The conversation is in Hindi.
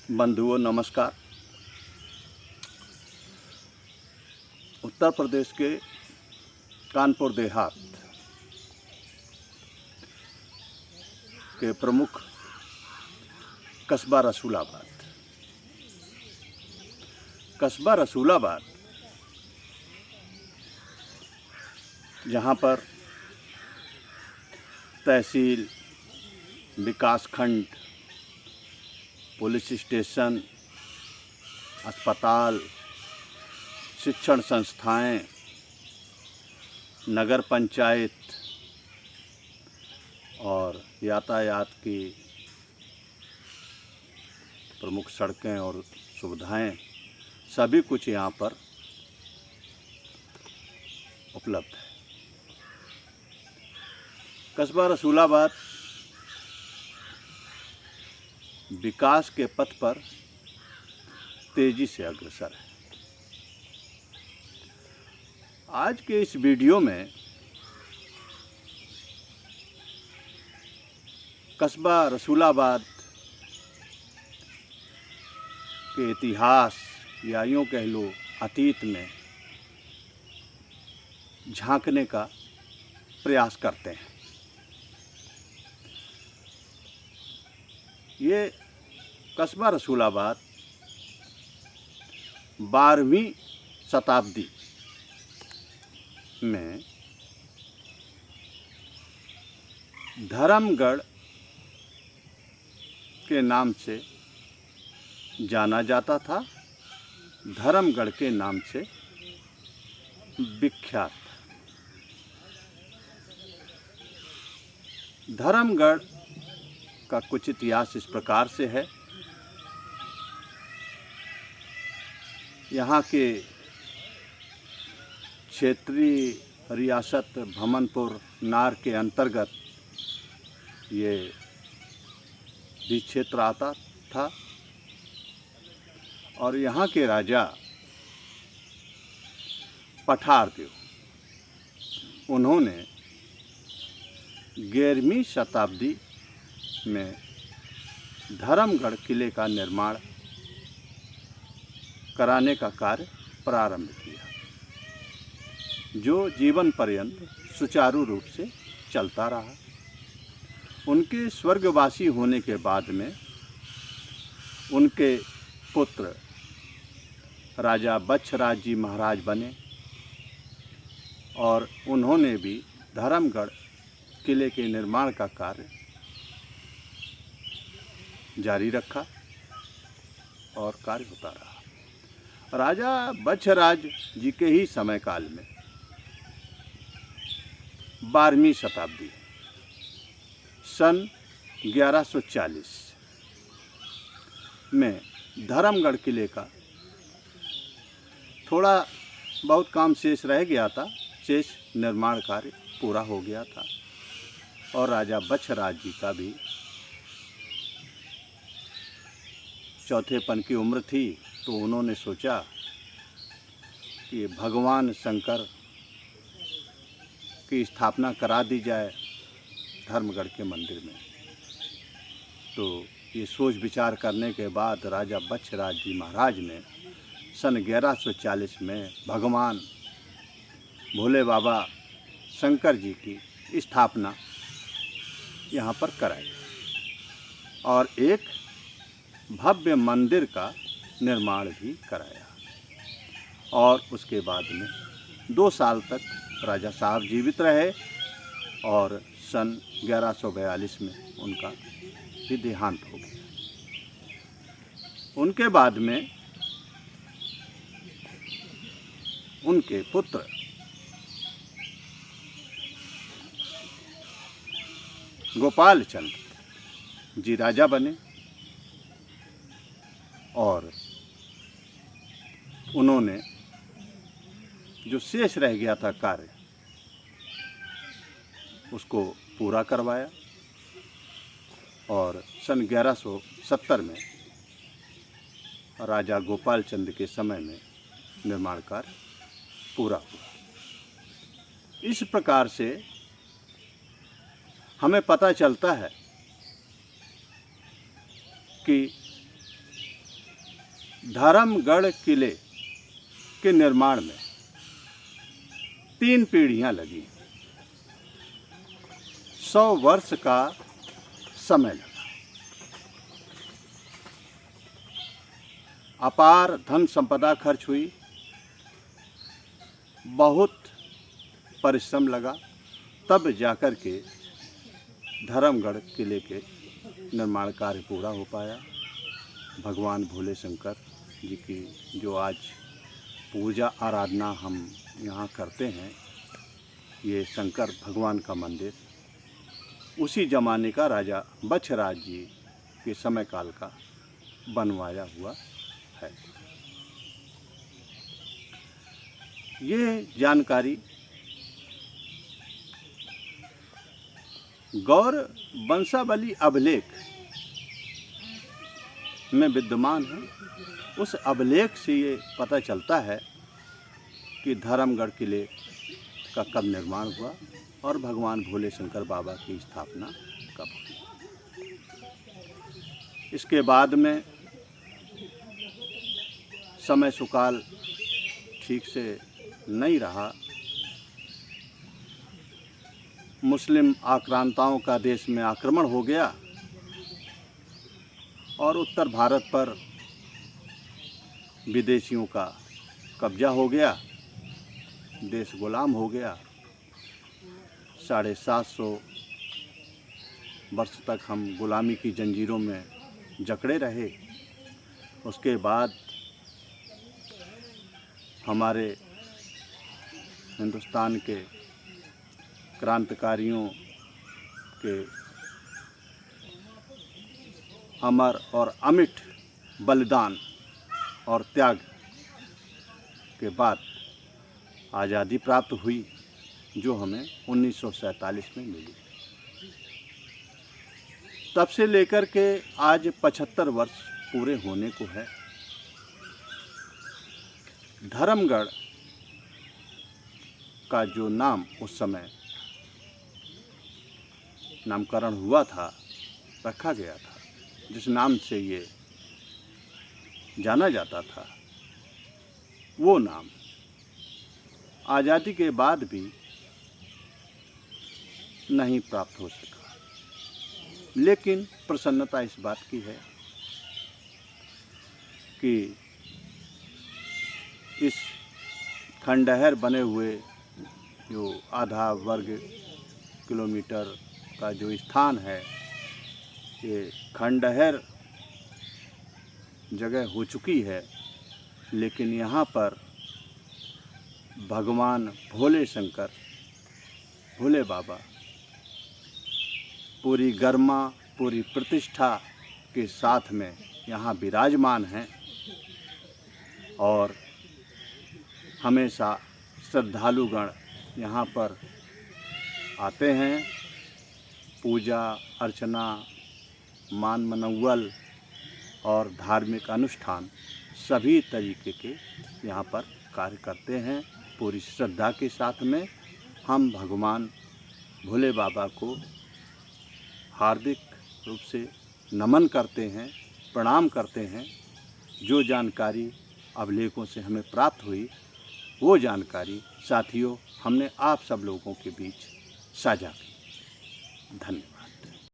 बंधुओं नमस्कार। उत्तर प्रदेश के कानपुर देहात के प्रमुख कस्बा रसूलाबाद जहाँ पर तहसील, विकासखंड, पुलिस स्टेशन, अस्पताल, शिक्षण संस्थाएं, नगर पंचायत और यातायात की प्रमुख सड़कें और सुविधाएं सभी कुछ यहाँ पर उपलब्ध है। कस्बा रसूलाबाद विकास के पथ पर तेजी से अग्रसर है। आज के इस वीडियो में कस्बा रसूलाबाद के इतिहास या यूँ कह लो अतीत में झांकने का प्रयास करते हैं। ये कस्बा रसूलाबाद 12वीं शताब्दी में धर्मगढ़ के नाम से जाना जाता था, धर्मगढ़ के नाम से विख्यात था। धर्मगढ़ का कुछ इतिहास इस प्रकार से है। यहाँ के क्षेत्रीय रियासत भमनपुर नार के अंतर्गत ये भी क्षेत्र आता था और यहाँ के राजा पठारदेव, उन्होंने 11वीं शताब्दी में धर्मगढ़ किले का निर्माण कराने का कार्य प्रारंभ किया, जो जीवन पर्यंत सुचारू रूप से चलता रहा। उनके स्वर्गवासी होने के बाद में उनके पुत्र राजा बच्छराज जी महाराज बने और उन्होंने भी धर्मगढ़ किले के निर्माण का कार्य जारी रखा और कार्य होता रहा। राजा बच्छराज जी के ही समय काल में 12वीं शताब्दी सन 1140 में धर्मगढ़ किले का थोड़ा बहुत काम शेष रह गया था, शेष निर्माण कार्य पूरा हो गया था और राजा बच्छराज जी का भी चौथेपन की उम्र थी, तो उन्होंने सोचा कि भगवान शंकर की स्थापना करा दी जाए धर्मगढ़ के मंदिर में। तो ये सोच विचार करने के बाद राजा बच्छराज जी महाराज ने सन 1140 में भगवान भोले बाबा शंकर जी की स्थापना यहाँ पर कराई और एक भव्य मंदिर का निर्माण भी कराया और उसके बाद में 2 साल तक राजा साहब जीवित रहे और सन 1142 में उनका भी देहांत हो गया। उनके बाद में उनके पुत्र गोपाल चंद्र जी राजा बने और उन्होंने जो शेष रह गया था कार्य उसको पूरा करवाया और सन 1170 में राजा गोपाल चंद्र के समय में निर्माण कार्य पूरा हुआ। इस प्रकार से हमें पता चलता है कि धर्मगढ़ किले के निर्माण में 3 पीढ़ियां लगी, 100 वर्ष का समय लगा। अपार धन संपदा खर्च हुई, बहुत परिश्रम लगा, तब जाकर के धर्मगढ़ किले के निर्माण कार्य पूरा हो पाया। भगवान भोले शंकर जी की जो आज पूजा आराधना हम यहाँ करते हैं, ये शंकर भगवान का मंदिर उसी ज़माने का राजा बछराज जी के समय काल का बनवाया हुआ है। ये जानकारी गौर वंशावली अभिलेख में विद्यमान है। उस अभिलेख से ये पता चलता है कि धर्मगढ़ किले का कब निर्माण हुआ और भगवान भोले शंकर बाबा की स्थापना कब हुई। इसके बाद में समय सुकाल ठीक से नहीं रहा। मुस्लिम आक्रांताओं का देश में आक्रमण हो गया और उत्तर भारत पर विदेशियों का कब्जा हो गया, देश गुलाम हो गया। 750 वर्ष तक हम गुलामी की जंजीरों में जकड़े रहे। उसके बाद हमारे हिंदुस्तान के क्रांतिकारियों के अमर और अमिट बलिदान और त्याग के बाद आज़ादी प्राप्त हुई, जो हमें 1947 में मिली। तब से लेकर के आज 75 वर्ष पूरे होने को है। धर्मगढ़ का जो नाम उस समय नामकरण हुआ था, रखा गया था, जिस नाम से ये जाना जाता था, वो नाम आज़ादी के बाद भी नहीं प्राप्त हो सका। लेकिन प्रसन्नता इस बात की है कि इस खंडहर बने हुए जो आधा वर्ग किलोमीटर का जो स्थान है, ये खंडहर जगह हो चुकी है, लेकिन यहाँ पर भगवान भोले शंकर, भोले बाबा पूरी गरिमा, पूरी प्रतिष्ठा के साथ में यहाँ विराजमान हैं और हमेशा श्रद्धालुगण यहाँ पर आते हैं। पूजा अर्चना, मान मनौवल और धार्मिक अनुष्ठान सभी तरीके के यहाँ पर कार्य करते हैं। पूरी श्रद्धा के साथ में हम भगवान भोले बाबा को हार्दिक रूप से नमन करते हैं, प्रणाम करते हैं। जो जानकारी अभिलेखों से हमें प्राप्त हुई, वो जानकारी साथियों हमने आप सब लोगों के बीच साझा की। धन्यवाद।